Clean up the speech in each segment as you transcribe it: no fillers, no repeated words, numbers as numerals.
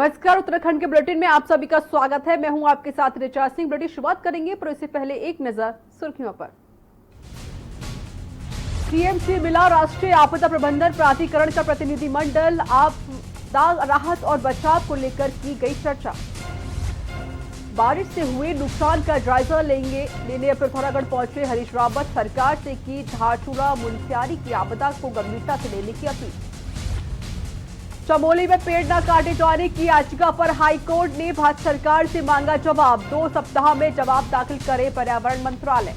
नमस्कार, उत्तराखंड के बुलेटिन में आप सभी का स्वागत है। मैं हूं आपके साथ ऋचा सिंह। बुलेटिन शुरुआत करेंगे, पर इससे पहले एक नजर सुर्खियों पर। सीएम से मिला राष्ट्रीय आपदा प्रबंधन प्राधिकरण का प्रतिनिधिमंडल। आपदा राहत और बचाव को लेकर की गई चर्चा। बारिश से हुए नुकसान का जायजा लेने पिथौरागढ़ पहुंचे हरीश रावत। सरकार से की धारचूला मुनस्यारी की आपदा को गंभीरता से लेने की अपील। चमोली में पेड़ न काटे जाने की याचिका पर हाईकोर्ट ने भारत सरकार से मांगा जवाब। 2 सप्ताह में जवाब दाखिल करे पर्यावरण मंत्रालय।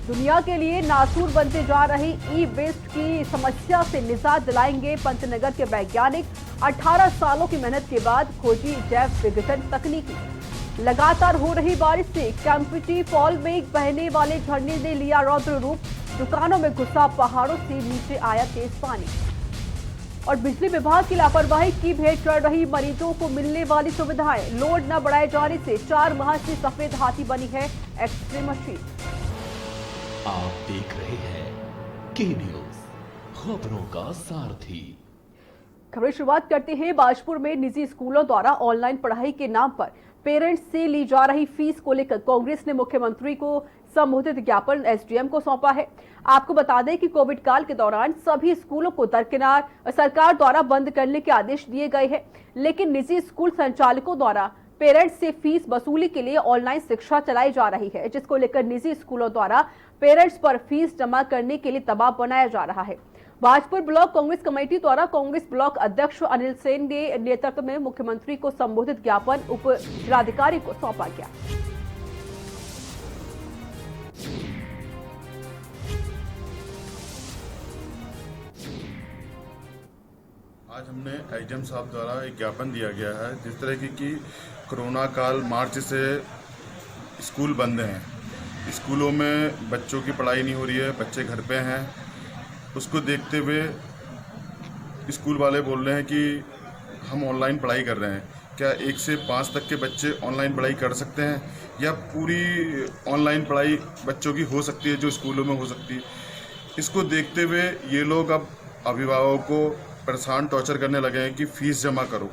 दुनिया के लिए नासूर बनते जा रही ई वेस्ट की समस्या से निजात दिलाएंगे पंतनगर के वैज्ञानिक। 18 सालों की मेहनत के बाद खोजी जैव विघटन तकनीकी। लगातार हो रही बारिश से कैंपटी फॉल में बहने वाले झरने ने लिया रौद्र रूप। दुकानों में घुसा पहाड़ों से नीचे आया तेज पानी। और बिजली विभाग की लापरवाही की भेंट चढ़ रही मरीजों को मिलने वाली सुविधाएं। लोड न बढ़ाए जाने से 4 माह से सफेद हाथी बनी है एक्सरे मशीन। आप देख रहे हैं के न्यूज, खबरों का सारथी। खबरें शुरुआत करते हैं। बाजपुर में निजी स्कूलों द्वारा ऑनलाइन पढ़ाई के नाम पर पेरेंट्स से ली जा रही फीस को लेकर कांग्रेस ने मुख्यमंत्री को संबोधित ज्ञापन एसडीएम को सौंपा है। आपको बता दें कि कोविड काल के दौरान सभी स्कूलों को दरकिनार सरकार द्वारा बंद करने के आदेश दिए गए हैं, लेकिन निजी स्कूल संचालकों द्वारा पेरेंट्स से फीस वसूली के लिए ऑनलाइन शिक्षा चलाई जा रही है, जिसको लेकर निजी स्कूलों द्वारा पेरेंट्स पर फीस जमा करने के लिए दबाव बनाया जा रहा है। बाजपुर ब्लॉक कांग्रेस कमेटी द्वारा कांग्रेस ब्लॉक अध्यक्ष अनिल सेन के नेतृत्व में मुख्यमंत्री को संबोधित ज्ञापन उप जिलाधिकारी को सौंपा गया। आज हमने एसडीएम साहब द्वारा एक ज्ञापन दिया गया है। जिस तरह की कोरोना काल मार्च से स्कूल बंद हैं, स्कूलों में बच्चों की पढ़ाई नहीं हो रही है, बच्चे घर पे हैं। उसको देखते हुए स्कूल वाले बोल रहे हैं कि हम ऑनलाइन पढ़ाई कर रहे हैं। क्या 1 से 5 तक के बच्चे ऑनलाइन पढ़ाई कर सकते हैं, या पूरी ऑनलाइन पढ़ाई बच्चों की हो सकती है जो स्कूलों में हो सकती है? इसको देखते हुए ये लोग अब अभिभावकों को परेशान टॉर्चर करने लगे हैं कि फीस जमा करो।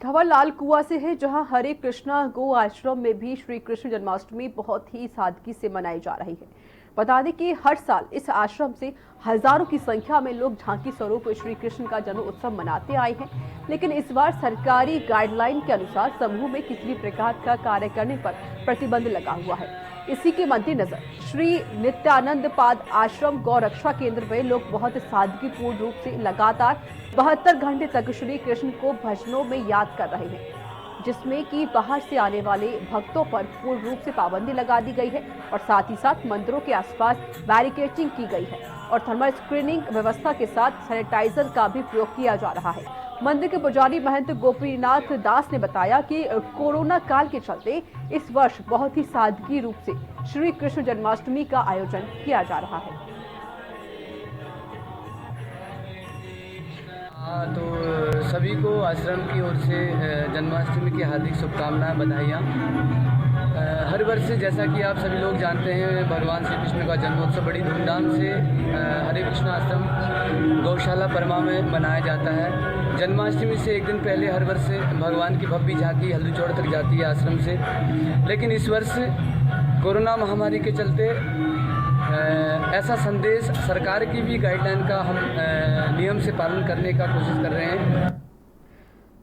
खबर लाल कुआं से है, जहां हरे कृष्णा गो आश्रम में भी श्री कृष्ण जन्माष्टमी बहुत ही सादगी से मनाई जा रही है। बता दें कि हर साल इस आश्रम से हजारों की संख्या में लोग झांकी स्वरूप श्री कृष्ण का जन्म उत्सव मनाते आए हैं, लेकिन इस बार सरकारी गाइडलाइन के अनुसार समूह में किसी भी प्रकार का कार्य करने पर प्रतिबंध लगा हुआ है। इसी के मद्देनजर श्री नित्यानंद पाद आश्रम गौ रक्षा केंद्र में लोग बहुत सादगीपूर्ण रूप से लगातार 72 घंटे तक श्री कृष्ण को भजनों में याद कर रहे हैं, जिसमें कि बाहर से आने वाले भक्तों पर पूर्ण रूप से पाबंदी लगा दी गई है और साथ ही साथ मंदिरों के आसपास बैरिकेडिंग की गई है और थर्मल स्क्रीनिंग व्यवस्था के साथ सैनिटाइजर का भी प्रयोग किया जा रहा है। मंदिर के पुजारी महंत गोपीनाथ दास ने बताया कि कोरोना काल के चलते इस वर्ष बहुत ही सादगी रूप से श्री कृष्ण जन्माष्टमी का आयोजन किया जा रहा है। तो सभी को आश्रम की ओर से जन्माष्टमी की हार्दिक शुभकामनाएं, बधाइयाँ। हर वर्ष जैसा कि आप सभी लोग जानते हैं, भगवान श्री कृष्ण का जन्मोत्सव बड़ी धूमधाम से हरे कृष्ण आश्रम गौशाला परमा में मनाया जाता है। जन्माष्टमी से एक दिन पहले हर वर्ष भगवान की भव्य झांकी हल्दीचौड़ तक जाती है आश्रम से, लेकिन इस वर्ष कोरोना महामारी के चलते ऐसा संदेश सरकार की भी गाइडलाइन का हम नियम से पालन करने का कोशिश कर रहे हैं।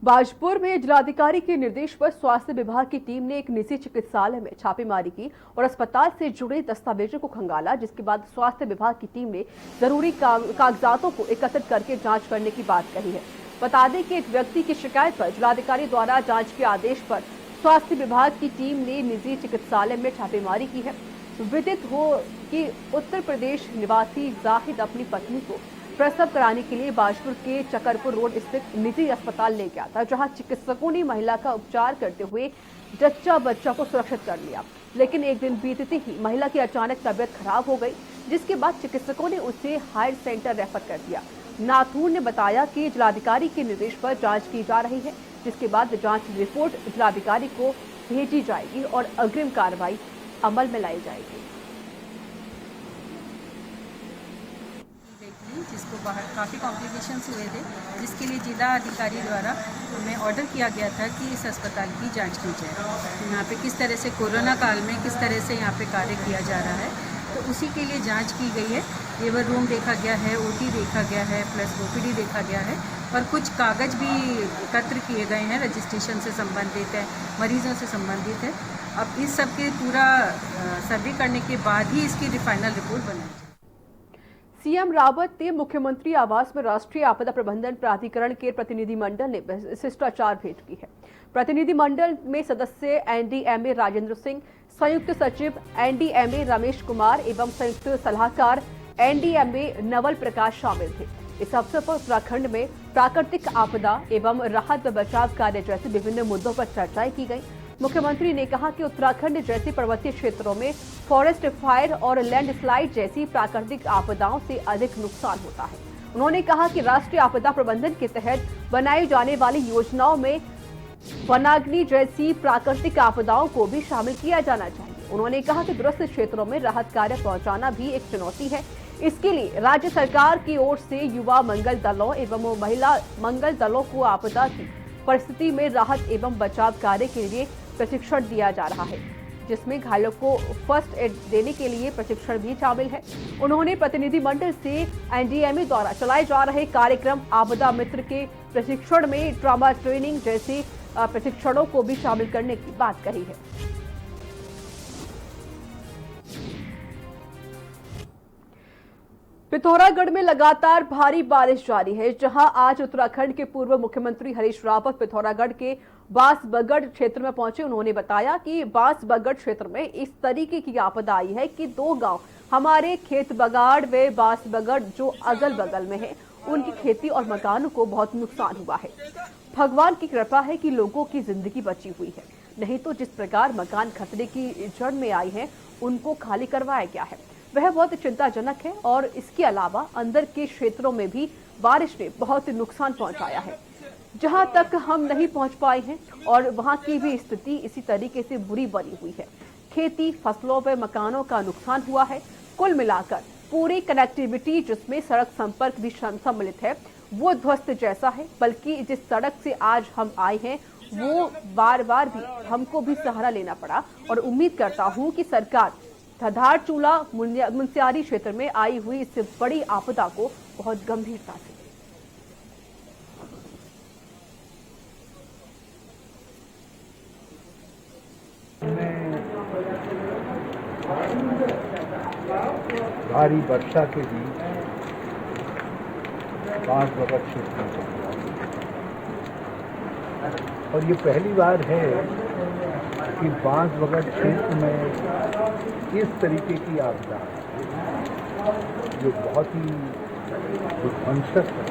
बाजपुर में जिलाधिकारी के निर्देश पर स्वास्थ्य विभाग की टीम ने एक निजी चिकित्सालय में छापेमारी की और अस्पताल से जुड़े दस्तावेजों को खंगाला, जिसके बाद स्वास्थ्य विभाग की टीम ने जरूरी कागजातों को एकत्रित करके जांच करने की बात कही है। बता दें कि एक व्यक्ति की शिकायत पर जिलाधिकारी द्वारा जांच के आदेश पर स्वास्थ्य विभाग की टीम ने निजी चिकित्सालय में छापेमारी की है। विदित हो कि उत्तर प्रदेश निवासी जाहिद अपनी पत्नी को प्रसव कराने के लिए बाजपुर के चकरपुर रोड स्थित निजी अस्पताल ले गया था, जहां चिकित्सकों ने महिला का उपचार करते हुए जच्चा बच्चा को सुरक्षित कर लिया। लेकिन एक दिन बीतते ही महिला की अचानक तबीयत खराब हो गई, जिसके बाद चिकित्सकों ने उसे हायर सेंटर रेफर कर दिया। नाथूर ने बताया कि जिलाधिकारी के निर्देश पर जांच की जा रही है, जिसके बाद जांच रिपोर्ट जिलाधिकारी को भेजी जाएगी और अग्रिम कार्रवाई अमल में लाई जाएगी। जिसको बाहर काफ़ी कॉम्प्लिकेशंस हुए थे, जिसके लिए जिला अधिकारी द्वारा हमें ऑर्डर किया गया था कि इस अस्पताल की जांच की जाए। यहाँ पे किस तरह से कोरोना काल में किस तरह से यहाँ पे कार्य किया जा रहा है, तो उसी के लिए जांच की गई है। लेबर रूम देखा गया है, ओटी देखा गया है, प्लस ओपीडी देखा गया है और कुछ कागज़ भी एकत्र किए गए हैं, रजिस्ट्रेशन से संबंधित है, मरीजों से संबंधित है। अब इस सब के पूरा सर्वे करने के बाद ही इसकी फाइनल रिपोर्ट बनाई। सीएम रावत ने मुख्यमंत्री आवास में राष्ट्रीय आपदा प्रबंधन प्राधिकरण के प्रतिनिधिमंडल ने शिष्टाचार भेंट की है। प्रतिनिधिमंडल में सदस्य एनडीएमए राजेंद्र सिंह, संयुक्त सचिव एनडीएमए रमेश कुमार एवं संयुक्त सलाहकार एनडीएमए नवल प्रकाश शामिल थे। इस अवसर पर उत्तराखंड में प्राकृतिक आपदा एवं राहत व बचाव कार्य जैसे विभिन्न मुद्दों पर चर्चाएं की गई। मुख्यमंत्री ने कहा कि उत्तराखंड जैसे पर्वतीय क्षेत्रों में फॉरेस्ट फायर और लैंडस्लाइड जैसी प्राकृतिक आपदाओं से अधिक नुकसान होता है। उन्होंने कहा कि राष्ट्रीय आपदा प्रबंधन के तहत बनाई जाने वाली योजनाओं में वनाग्नि जैसी प्राकृतिक आपदाओं को भी शामिल किया जाना चाहिए। उन्होंने कहा कि दूरस्थ क्षेत्रों में राहत कार्य पहुंचाना भी एक चुनौती है। इसके लिए राज्य सरकार की ओर से युवा मंगल दलों एवं महिला मंगल दलों को आपदा की परिस्थिति में राहत एवं बचाव कार्य के लिए प्रशिक्षण दिया जा रहा है, जिसमें घायलों को फर्स्ट एड देने के लिए प्रशिक्षण भी शामिल है। उन्होंने प्रतिनिधिमंडल से एनडीएमए द्वारा चलाए जा रहे कार्यक्रम आपदा मित्र के प्रशिक्षण में ट्रॉमा ट्रेनिंग जैसे प्रशिक्षणों को भी शामिल करने की बात कही है। पिथौरागढ़ में लगातार भारी बारिश जारी है, जहां आज उत्तराखंड के पूर्व मुख्यमंत्री हरीश रावत पिथौरागढ़ के बांसबगड़ क्षेत्र में पहुंचे। उन्होंने बताया कि बांसबगड़ क्षेत्र में इस तरीके की आपदा आई है कि 2 गांव हमारे खेत बगाड़ व बांसबगड़ जो अगल बगल में है, उनकी खेती और मकानों को बहुत नुकसान हुआ है। भगवान की कृपा है कि लोगों की जिंदगी बची हुई है, नहीं तो जिस प्रकार मकान खतरे की जड़ में आई है, उनको खाली करवाया गया है, वह बहुत चिंताजनक है। और इसके अलावा अंदर के क्षेत्रों में भी बारिश ने बहुत नुकसान पहुंचाया है, जहां तक हम नहीं पहुंच पाए हैं और वहां की भी स्थिति इसी तरीके से बुरी बनी हुई है। खेती, फसलों व मकानों का नुकसान हुआ है। कुल मिलाकर पूरी कनेक्टिविटी, जिसमें सड़क संपर्क भी सम्मिलित है, वो ध्वस्त जैसा है। बल्कि जिस सड़क से आज हम आए हैं, वो बार बार भी हमको भी सहारा लेना पड़ा। और उम्मीद करता हूं कि सरकार धारचूला मुनस्यारी क्षेत्र में आई हुई इस बड़ी आपदा को बहुत गंभीरता से भारी वर्षा के बीच बांसबगड़ क्षेत्र में और ये पहली बार है कि बांसबगड़ क्षेत्र में इस तरीके की आपदा जो बहुत ही विध्वंसक है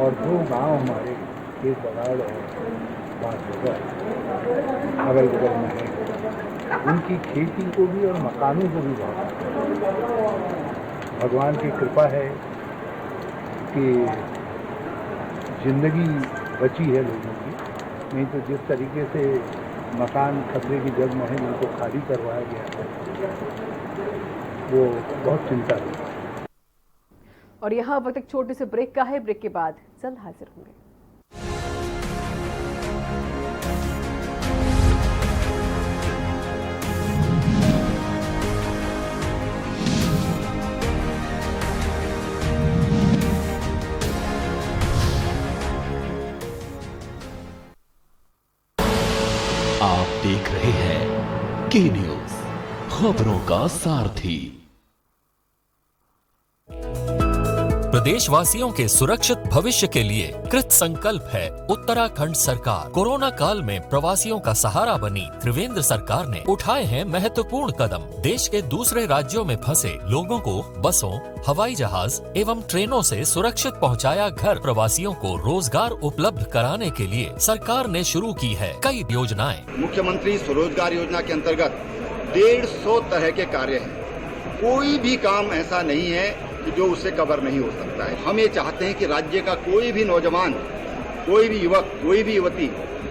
और 2 गांव हमारे खेत बगाड़ और बांसबगड़ अगल बगल में है, उनकी खेती को भी और मकानों को भी बहुत भगवान की कृपा है कि जिंदगी बची है लोगों की, नहीं तो जिस तरीके से मकान खतरे की जड़ में है, उनको खाली करवाया गया है, वो बहुत चिंता है। और यहाँ वक्त एक छोटे से ब्रेक का है। ब्रेक के बाद जल्द हाजिर होंगे। आप देख रहे हैं के न्यूज, खबरों का सारथी। प्रदेशवासियों के सुरक्षित भविष्य के लिए कृत संकल्प है उत्तराखंड सरकार। कोरोना काल में प्रवासियों का सहारा बनी त्रिवेंद्र सरकार ने उठाए हैं महत्वपूर्ण कदम। देश के दूसरे राज्यों में फंसे लोगों को बसों, हवाई जहाज एवं ट्रेनों से सुरक्षित पहुंचाया घर। प्रवासियों को रोजगार उपलब्ध कराने के लिए सरकार ने शुरू की है कई योजनाएं। मुख्यमंत्री स्वरोजगार योजना के अंतर्गत 150 तरह के कार्य हैं। कोई भी काम ऐसा नहीं है कि जो उससे कवर नहीं हो सकता है। हम ये चाहते हैं कि राज्य का कोई भी नौजवान, कोई भी युवक, कोई भी युवती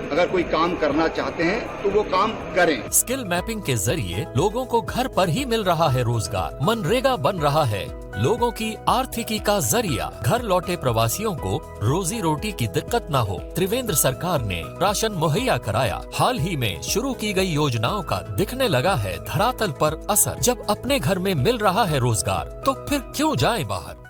अगर कोई काम करना चाहते हैं तो वो काम करें। स्किल मैपिंग के जरिए लोगों को घर पर ही मिल रहा है रोजगार। मनरेगा बन रहा है लोगों की आर्थिकी का जरिया। घर लौटे प्रवासियों को रोजी रोटी की दिक्कत न हो, त्रिवेंद्र सरकार ने राशन मुहैया कराया। हाल ही में शुरू की गई योजनाओं का दिखने लगा है धरातल पर असर। जब अपने घर में मिल रहा है रोजगार तो फिर क्यों जाएं बाहर।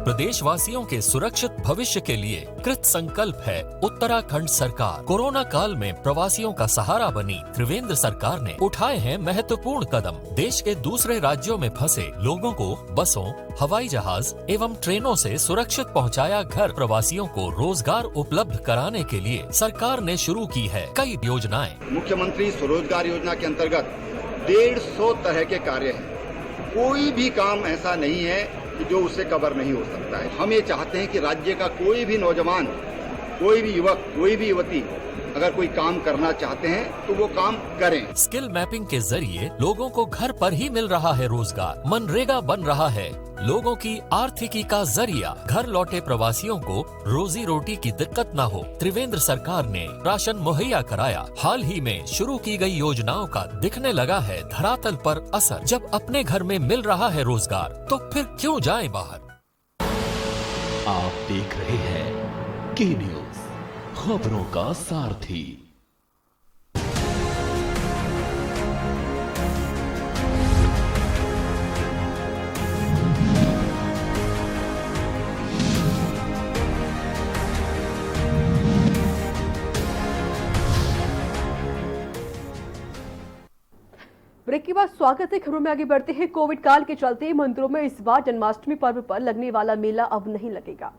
प्रदेशवासियों के सुरक्षित भविष्य के लिए कृत संकल्प है उत्तराखंड सरकार। कोरोना काल में प्रवासियों का सहारा बनी त्रिवेंद्र सरकार ने उठाए हैं महत्वपूर्ण कदम। देश के दूसरे राज्यों में फंसे लोगों को बसों, हवाई जहाज एवं ट्रेनों से सुरक्षित पहुंचाया घर। प्रवासियों को रोजगार उपलब्ध कराने के लिए सरकार ने शुरू की है कई योजनाएं। मुख्यमंत्री स्वरोजगार योजना के अंतर्गत 150 तरह के कार्य हैं। कोई भी काम ऐसा नहीं है कि जो उससे कवर नहीं हो सकता है। हम ये चाहते हैं कि राज्य का कोई भी नौजवान, कोई भी युवक, कोई भी युवती अगर कोई काम करना चाहते हैं तो वो काम करें। स्किल मैपिंग के जरिए लोगों को घर पर ही मिल रहा है रोजगार। मनरेगा बन रहा है लोगों की आर्थिकी का जरिया। घर लौटे प्रवासियों को रोजी रोटी की दिक्कत न हो, त्रिवेंद्र सरकार ने राशन मुहैया कराया। हाल ही में शुरू की गई योजनाओं का दिखने लगा है धरातल पर असर। जब अपने घर में मिल रहा है रोजगार तो फिर क्यों जाएं बाहर। आप देख रहे हैं के न्यूज, खबरों का सारथी। ब्रेक के बाद स्वागत है। खबरों में आगे बढ़ते हैं। कोविड काल के चलते मंदिरों में इस बार जन्माष्टमी पर्व पर लगने वाला मेला अब नहीं लगेगा।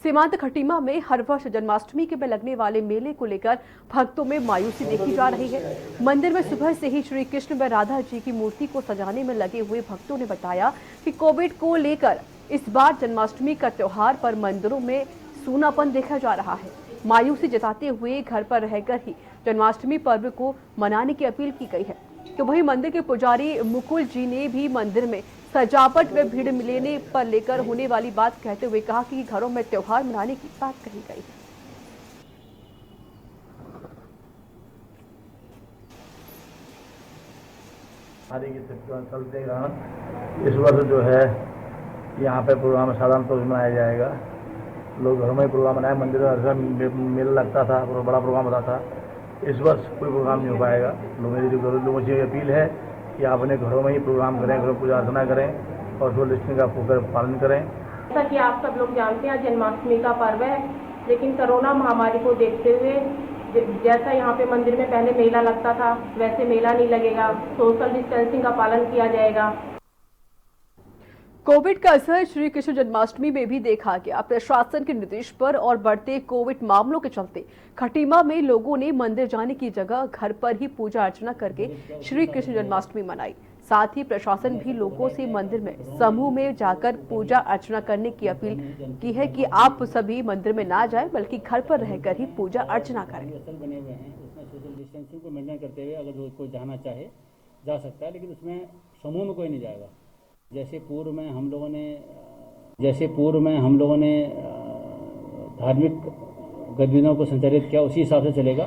सीमांत खटीमा में हर वर्ष जन्माष्टमी के में लगने वाले मेले को लेकर भक्तों में मायूसी देखी जा रही है। मंदिर में सुबह से ही श्री कृष्ण व राधा जी की मूर्ति को सजाने में लगे हुए भक्तों ने बताया कि कोविड को लेकर इस बार जन्माष्टमी का त्योहार पर मंदिरों में सूनापन देखा जा रहा है। मायूसी जताते हुए घर पर रहकर ही जन्माष्टमी पर्व को मनाने की अपील की गई है। तो वहीं मंदिर के पुजारी मुकुल जी ने भी मंदिर में सजावट व भीड़ मिलने पर लेकर होने वाली बात कहते हुए कहा कि घरों में त्योहार मनाने की बात कही गई है। चलते इस वर्ष जो है यहाँ पे प्रोग्राम साधारण तौर से मनाया जाएगा। लोग घरों में प्रोग्राम मनाए। मंदिर में मेला लगता था, बड़ा प्रोग्राम होता था। इस वर्ष कोई प्रोग्राम नहीं हो पाएगा। लोगों से अपील है कि आप अपने घरों में ही प्रोग्राम करें, घरों पूजा अर्चना करें और सोशल डिस्टेंसिंग का पालन करें। जैसा कि आप सब लोग जानते हैं जन्माष्टमी का पर्व है, लेकिन कोरोना महामारी को देखते हुए जैसा यहाँ पे मंदिर में पहले मेला लगता था वैसे मेला नहीं लगेगा। सोशल डिस्टेंसिंग का पालन किया जाएगा। कोविड का असर श्री कृष्ण जन्माष्टमी में भी देखा गया। प्रशासन के निर्देश पर और बढ़ते कोविड मामलों के चलते खटीमा में लोगों ने मंदिर जाने की जगह घर पर ही पूजा अर्चना करके श्री कृष्ण जन्माष्टमी मनाई। साथ ही प्रशासन भी लोगों से मंदिर में समूह में जाकर पूजा अर्चना करने की अपील की है कि आप सभी मंदिर में ना जाएं बल्कि घर पर रहकर ही पूजा अर्चना करें। बने हुए हैं उसमें सोशल डिस्टेंसिंग को मेंटेन करते हुए अगर कोई जाना चाहे जा सकता है, लेकिन उसमें समूह में कोई नहीं जाएगा। जैसे पूर्व में हम लोगों ने धार्मिक गतिविधियों को संचालित किया उसी हिसाब से चलेगा।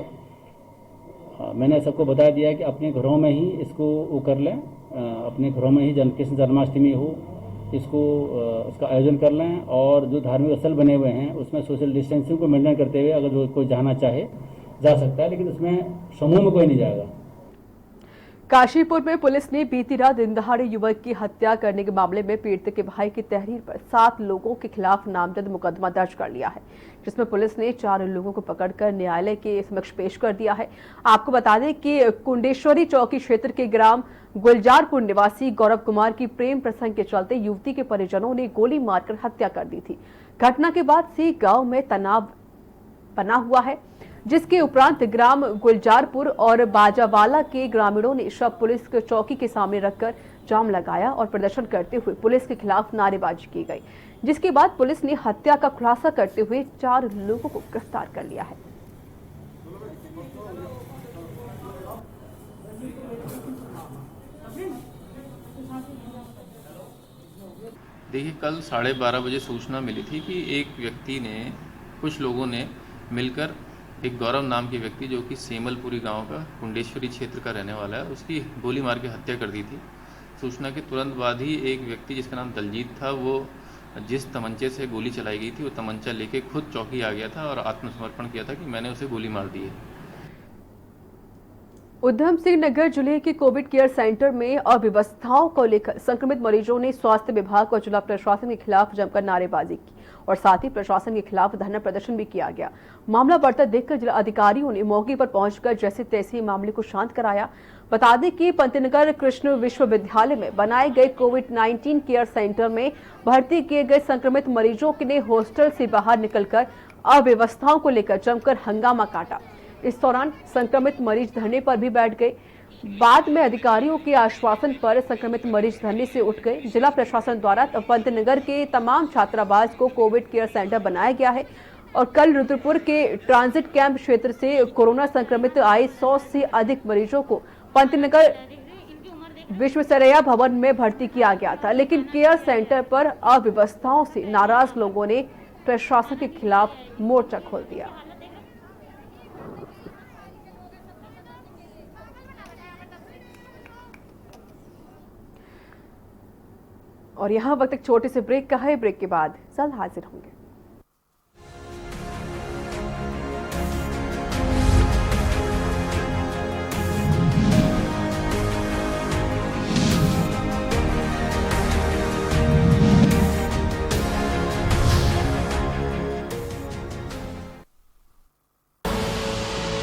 मैंने सबको बता दिया कि अपने घरों में ही इसको वो कर लें, अपने घरों में ही कृष्ण जन्माष्टमी हो इसका आयोजन कर लें और जो धार्मिक स्थल बने हुए हैं उसमें सोशल डिस्टेंसिंग को मेंटेन करते हुए अगर कोई जाना चाहे जा सकता है, लेकिन उसमें समूह में कोई नहीं जाएगा। काशीपुर में पुलिस ने बीती रात दिनदहाड़े युवक की हत्या करने के मामले में पीड़ित के भाई की तहरीर पर 7 लोगों के खिलाफ नामजद मुकदमा दर्ज कर लिया है, जिसमें पुलिस ने 4 लोगों को पकड़कर न्यायालय के समक्ष पेश कर दिया है। आपको बता दें कि कुंडेश्वरी चौकी क्षेत्र के ग्राम गुलजारपुर निवासी गौरव कुमार की प्रेम प्रसंग के चलते युवती के परिजनों ने गोली मारकर हत्या कर दी थी। घटना के बाद से गाँव में तनाव बना हुआ है। जिसके उपरांत ग्राम गुलजारपुर और बाजावाला के ग्रामीणों ने शव पुलिस चौकी के सामने रखकर जाम लगाया और प्रदर्शन करते हुए पुलिस के खिलाफ नारेबाजी की गई, जिसके बाद पुलिस ने हत्या का खुलासा करते हुए 4 लोगों को गिरफ्तार कर लिया है। देखिए, कल 12:30 बजे सूचना मिली थी कि एक व्यक्ति ने, कुछ लोगों ने मिलकर एक गौरव नाम के व्यक्ति जो कि सेमलपुरी गांव का कुंडेश्वरी क्षेत्र का रहने वाला है, उसकी गोली मार के हत्या कर दी थी। सूचना के तुरंत बाद ही एक व्यक्ति जिसका नाम दलजीत था, वो जिस तमंचे से गोली चलाई गई थी वो तमंचा लेके खुद चौकी आ गया था और आत्मसमर्पण किया था कि मैंने उसे गोली मार दी है। उधम सिंह नगर जिले के कोविड केयर सेंटर में अव्यवस्थाओं को लेकर संक्रमित मरीजों ने स्वास्थ्य विभाग और जिला प्रशासन के खिलाफ जमकर नारेबाजी की और साथ ही प्रशासन के खिलाफ धरना प्रदर्शन भी किया गया। मामला बढ़ता देखकर जिला अधिकारियों ने मौके पर पहुंचकर जैसे तैसे मामले को शांत कराया। बता दें कि पंतनगर कृष्ण विश्वविद्यालय में बनाए गए कोविड-19 केयर सेंटर में भर्ती किए गए संक्रमित मरीजों ने हॉस्टल से बाहर निकलकर अव्यवस्थाओं को लेकर जमकर हंगामा काटा। इस दौरान संक्रमित मरीज धरने पर भी बैठ गए। बाद में अधिकारियों के आश्वासन पर संक्रमित मरीज धरने से उठ गए। जिला प्रशासन द्वारा पंतनगर के तमाम छात्रावास को कोविड केयर सेंटर बनाया गया है और कल रुद्रपुर के ट्रांजिट कैंप क्षेत्र से कोरोना संक्रमित आए 100 से अधिक मरीजों को पंतनगर विश्वेश्वरैया भवन में भर्ती किया गया था, लेकिन केयर सेंटर पर अव्यवस्थाओं से नाराज लोगों ने प्रशासन के खिलाफ मोर्चा खोल दिया। और यहाँ वक्त एक छोटे से ब्रेक का है। ब्रेक के बाद जल्द हाजिर होंगे।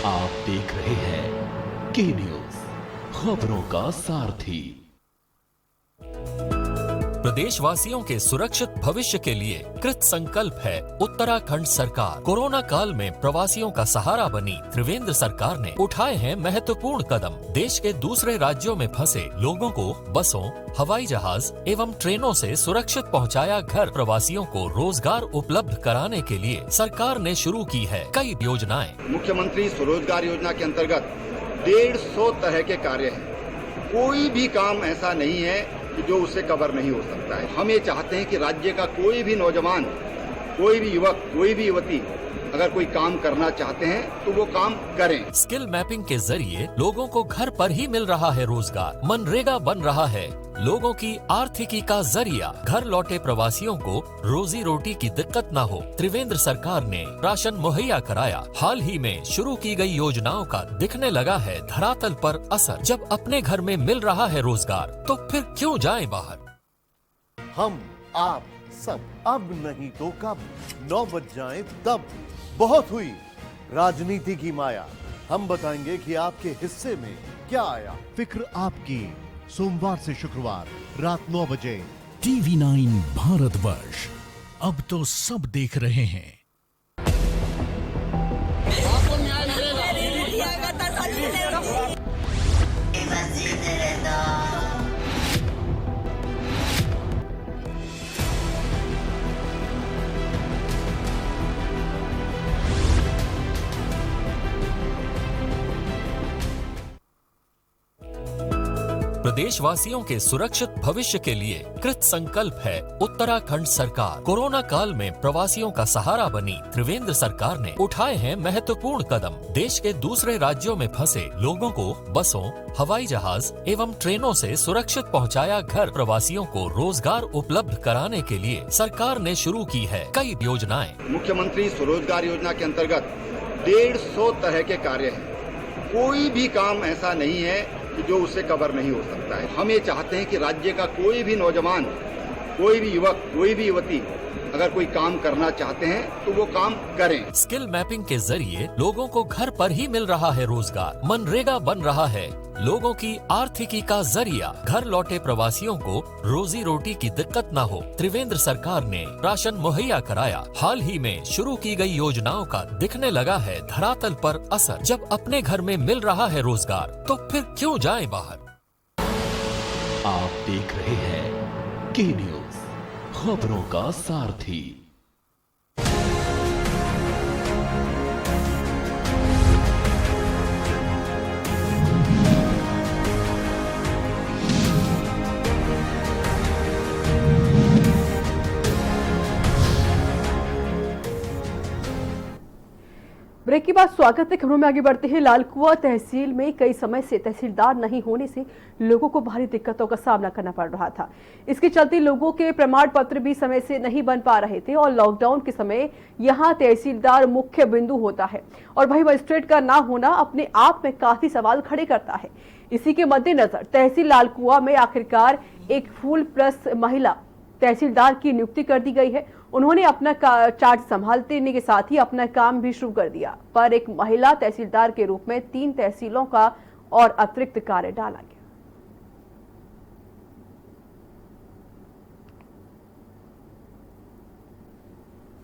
आप देख रहे हैं के न्यूज, खबरों का सारथी। प्रदेशवासियों के सुरक्षित भविष्य के लिए कृत संकल्प है उत्तराखंड सरकार। कोरोना काल में प्रवासियों का सहारा बनी त्रिवेंद्र सरकार ने उठाए हैं महत्वपूर्ण कदम। देश के दूसरे राज्यों में फंसे लोगों को बसों, हवाई जहाज एवं ट्रेनों से सुरक्षित पहुंचाया घर। प्रवासियों को रोजगार उपलब्ध कराने के लिए सरकार ने शुरू की है कई योजनाएं। मुख्यमंत्री स्वरोजगार योजना के अंतर्गत 150 तरह के कार्य हैं। कोई भी काम ऐसा नहीं है कि जो उससे कवर नहीं हो सकता है। हम ये चाहते हैं कि राज्य का कोई भी नौजवान, कोई भी युवक, कोई भी युवती अगर कोई काम करना चाहते हैं तो वो काम करें। स्किल मैपिंग के जरिए लोगों को घर पर ही मिल रहा है रोजगार। मनरेगा बन रहा है लोगों की आर्थिकी का जरिया। घर लौटे प्रवासियों को रोजी रोटी की दिक्कत न हो, त्रिवेंद्र सरकार ने राशन मुहैया कराया। हाल ही में शुरू की गई योजनाओं का दिखने लगा है धरातल पर असर। जब अपने घर में मिल रहा है रोजगार तो फिर क्यों जाएं बाहर। हम, आप सब अब नहीं तो कब, 9 बज जाए तब। बहुत हुई राजनीति की माया, हम बताएंगे कि आपके हिस्से में क्या आया। फिक्र आपकी, सोमवार से शुक्रवार रात 9 बजे TV9 भारतवर्ष। अब तो सब देख रहे हैं। प्रदेशवासियों के सुरक्षित भविष्य के लिए कृत संकल्प है उत्तराखंड सरकार। कोरोना काल में प्रवासियों का सहारा बनी त्रिवेंद्र सरकार ने उठाए हैं महत्वपूर्ण कदम। देश के दूसरे राज्यों में फंसे लोगों को बसों, हवाई जहाज एवं ट्रेनों से सुरक्षित पहुंचाया घर। प्रवासियों को रोजगार उपलब्ध कराने के लिए सरकार ने शुरू की है कई योजनाएं। मुख्यमंत्री स्वरोजगार योजना के अंतर्गत 150 तरह के कार्य हैं। कोई भी काम ऐसा नहीं है कि जो उससे कवर नहीं हो सकता है। हम ये चाहते हैं कि राज्य का कोई भी नौजवान, कोई भी युवक, कोई भी युवती अगर कोई काम करना चाहते हैं तो वो काम करें। स्किल मैपिंग के जरिए लोगों को घर पर ही मिल रहा है रोजगार। मनरेगा बन रहा है लोगों की आर्थिकी का जरिया। घर लौटे प्रवासियों को रोजी रोटी की दिक्कत न हो, त्रिवेंद्र सरकार ने राशन मुहैया कराया। हाल ही में शुरू की गई योजनाओं का दिखने लगा है धरातल पर असर। जब अपने घर में मिल रहा है रोजगार तो फिर क्यों जाएं बाहर। आप देख रहे हैं के न्यूज, खबरों का सारथी। ब्रेक के बाद स्वागत है। खबरों में आगे बढ़ते हैं। लालकुआं तहसील में कई समय से तहसीलदार नहीं होने से लोगों को भारी दिक्कतों का सामना करना पड़ रहा था। इसके चलते लोगों के प्रमाण पत्र भी समय से नहीं बन पा रहे थे और लॉकडाउन के समय यहां तहसीलदार मुख्य बिंदु होता है और वही मजिस्ट्रेट का ना होना अपने आप में काफी सवाल खड़े करता है। इसी के मद्देनजर तहसील लालकुआं में आखिरकार एक फुल प्लस महिला तहसीलदार की नियुक्ति कर दी गई है। उन्होंने अपना चार्ज संभालने के साथ ही अपना काम भी शुरू कर दिया, पर एक महिला तहसीलदार के रूप में 3 तहसीलों का और अतिरिक्त कार्य डाला गया।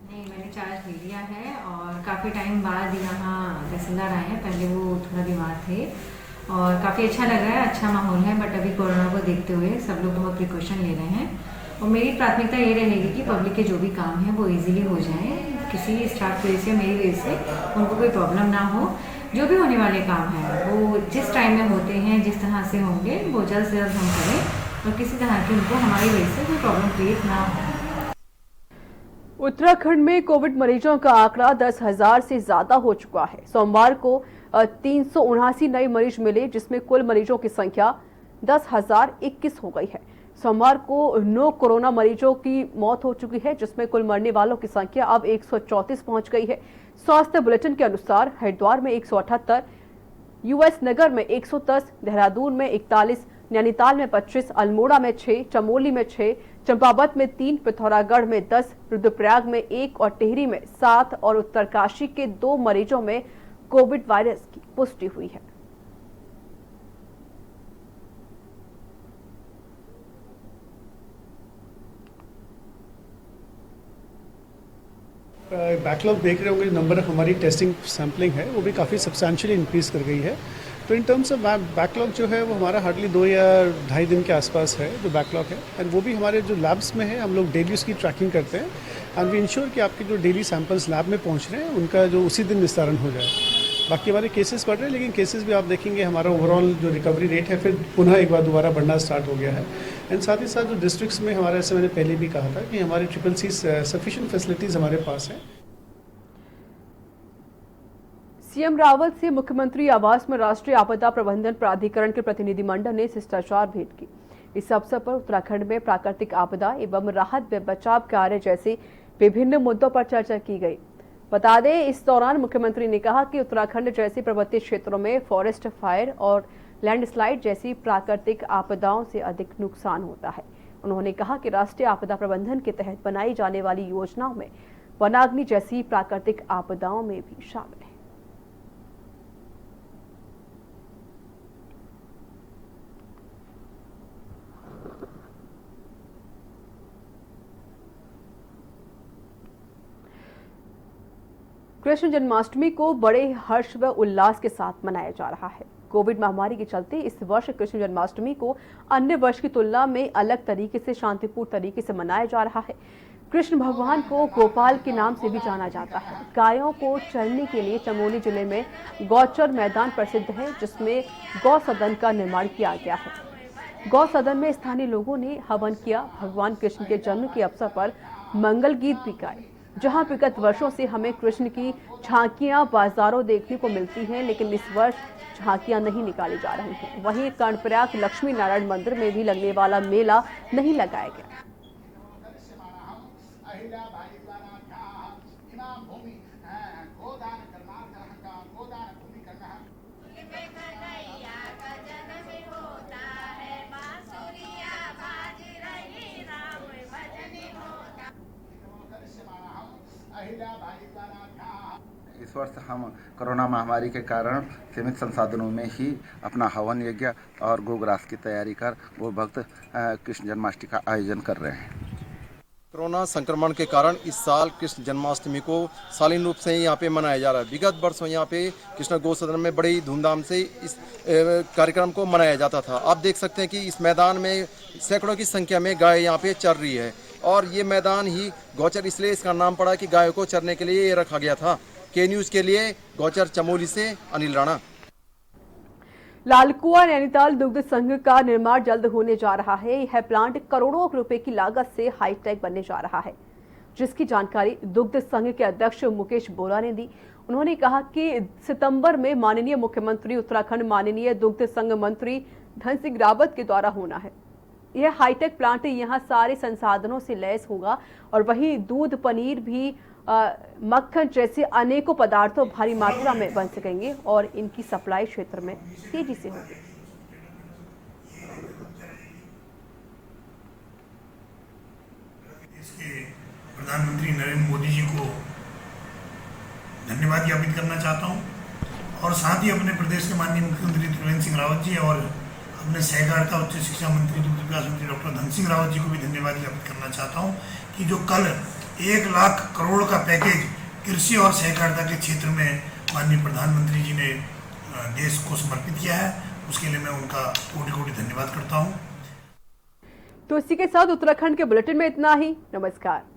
नहीं, मैंने चार्ज ले लिया है और काफ़ी टाइम बाद यहाँ तहसीलदार आए हैं। पहले वो थोड़ा बीमार थे और काफ़ी अच्छा लग रहा है, अच्छा माहौल है। बट अभी कोरोना को देखते हुए सब लोग बहुत प्रिकॉशन ले रहे हैं और मेरी प्राथमिकता ये रहेगी कि पब्लिक के जो भी काम है वो इजीली हो जाए। किसी स्टाफ की वजह से, मेरी वजह से उनको कोई प्रॉब्लम ना हो। जो भी होने वाले काम हैं वो जिस टाइम में होते हैं, जिस तरह से होंगे, वो जल्द से जल्द हम करें और किसी तरह की उनको हमारी वजह से कोई प्रॉब्लम क्रिएट ना हो। उत्तराखंड में कोविड मरीजों का आंकड़ा 10,000 से ज्यादा हो चुका है। सोमवार को 379 नए मरीज मिले, जिसमें कुल मरीजों की संख्या 10,021 हो गई है। सोमवार को 9 कोरोना मरीजों की मौत हो चुकी है, जिसमें कुल मरने वालों की संख्या अब 134 पहुंच गई है। स्वास्थ्य बुलेटिन के अनुसार हरिद्वार में 178, यूएस नगर में 110, देहरादून में 41, नैनीताल में 25, अल्मोड़ा में 6, चमोली में 6, चंपावत में 3, पिथौरागढ़ में 10, रुद्रप्रयाग में 1 और टिहरी में 7 और उत्तरकाशी के 2 मरीजों में कोविड वायरस की पुष्टि हुई है। बैकलॉग देख रहे होंगे, नंबर ऑफ हमारी टेस्टिंग सैम्पलिंग है वो भी काफ़ी सब्सटेंशियली इंक्रीज़ कर गई है। तो इन टर्म्स ऑफ बैकलॉग जो है वो हमारा हार्डली 2 या 2.5 दिन के आसपास है जो बैकलॉग है। एंड वो भी हमारे जो लैब्स में है, हम लोग डेली उसकी ट्रैकिंग करते हैं एंड वी इंश्योर कि आपके जो डेली सैंपल्स लैब में पहुंच रहे हैं उनका जो उसी दिन निस्तारण हो जाए। बाकी हमारे केसेस बढ़ रहे हैं, लेकिन केसेस भी आप देखेंगे हमारा ओवरऑल जो रिकवरी रेट है फिर पुनः एक बार दोबारा बढ़ना स्टार्ट हो गया है। एंड साथ ही साथ जो डिस्ट्रिक्ट्स में हमारे, ऐसे मैंने पहले भी कहा था कि हमारे CCC सफिशिएंट फैसिलिटीज़ हमारे पास हैं। सीएम रावत से मुख्यमंत्री आवास में राष्ट्रीय आपदा प्रबंधन प्राधिकरण के प्रतिनिधिमंडल ने शिष्टाचार भेंट की। इस अवसर पर उत्तराखंड में प्राकृतिक आपदा एवं राहत व बचाव कार्य जैसे विभिन्न मुद्दों पर चर्चा की गई। बता दें, इस दौरान मुख्यमंत्री ने कहा कि उत्तराखंड जैसे पर्वतीय क्षेत्रों में फॉरेस्ट फायर और लैंडस्लाइड जैसी प्राकृतिक आपदाओं से अधिक नुकसान होता है। उन्होंने कहा कि राष्ट्रीय आपदा प्रबंधन के तहत बनाई जाने वाली योजनाओं में वनाग्नि जैसी प्राकृतिक आपदाओं में भी शामिल है। कृष्ण जन्माष्टमी को बड़े हर्ष व उल्लास के साथ मनाया जा रहा है। कोविड महामारी के चलते इस वर्ष कृष्ण जन्माष्टमी को अन्य वर्ष की तुलना में अलग तरीके से, शांतिपूर्ण तरीके से मनाया जा रहा है। कृष्ण भगवान को गोपाल के नाम से भी जाना जाता है। गायों को चरने के लिए चमोली जिले में गौचर मैदान प्रसिद्ध है, जिसमें गौ सदन का निर्माण किया गया है। गौ सदन में स्थानीय लोगों ने हवन किया। भगवान कृष्ण के जन्म के अवसर पर मंगल गीत भी गाए। जहां विगत वर्षों से हमें कृष्ण की झांकियां बाजारों देखने को मिलती हैं, लेकिन इस वर्ष झांकियां नहीं निकाली जा रही हैं। वहीं कर्णप्रयाग लक्ष्मी नारायण मंदिर में भी लगने वाला मेला नहीं लगाया गया। इस वर्ष हम कोरोना महामारी के कारण सीमित संसाधनों में ही अपना हवन यज्ञ और गोग्रास की तैयारी कर गो भक्त कृष्ण जन्माष्टमी का आयोजन कर रहे हैं। कोरोना संक्रमण के कारण इस साल कृष्ण जन्माष्टमी को शालीन रूप से यहाँ पे मनाया जा रहा है। विगत वर्षों यहाँ पे कृष्ण गो सदन में बड़ी धूमधाम से इस कार्यक्रम को मनाया जाता था। आप देख सकते हैं कि इस मैदान में सैकड़ों की संख्या में गाय यहाँ पे चर रही है और ये मैदान ही गौचर इसलिए इसका नाम पड़ा कि गायों को चरने के लिए ये रखा गया था। के न्यूज़ के लिए गौचर चमोली से अनिल राणा। लालकुआ नैनीताल दुग्ध संघ का निर्माण जल्द होने जा रहा है। यह प्लांट करोड़ों रुपए की लागत से हाईटेक बनने जा रहा है, जिसकी जानकारी दुग्ध संघ के अध्यक्ष मुकेश बोरा ने दी। उन्होंने कहा कि सितंबर में माननीय मुख्यमंत्री उत्तराखंड माननीय दुग्ध संघ मंत्री धन सिंह रावत के द्वारा होना है। यह हाईटेक प्लांट यहां सारे संसाधनों से लैस होगा और वहीं दूध, पनीर भी मक्खन जैसे अनेकों पदार्थों भारी मात्रा में बन सकेंगे और इनकी सप्लाई क्षेत्र में तेजी से होगी। इसके प्रधानमंत्री नरेंद्र मोदी जी को धन्यवाद ज्ञापित करना चाहता हूं और साथ ही अपने प्रदेश के माननीय मुख्यमंत्री त्रिवेंद्र सिंह रावत जी और अपने सहकारिता उच्च शिक्षा मंत्री दुग्ध विकास मंत्री डॉक्टर धन सिंह रावत जी को भी धन्यवाद ज्ञापित करना चाहता हूं कि जो कल 1 लाख करोड़ का पैकेज कृषि और सहकारिता के क्षेत्र में माननीय प्रधानमंत्री जी ने देश को समर्पित किया है, उसके लिए मैं उनका कोटि-कोटि धन्यवाद करता हूं। तो इसी के साथ उत्तराखंड के बुलेटिन में इतना ही। नमस्कार।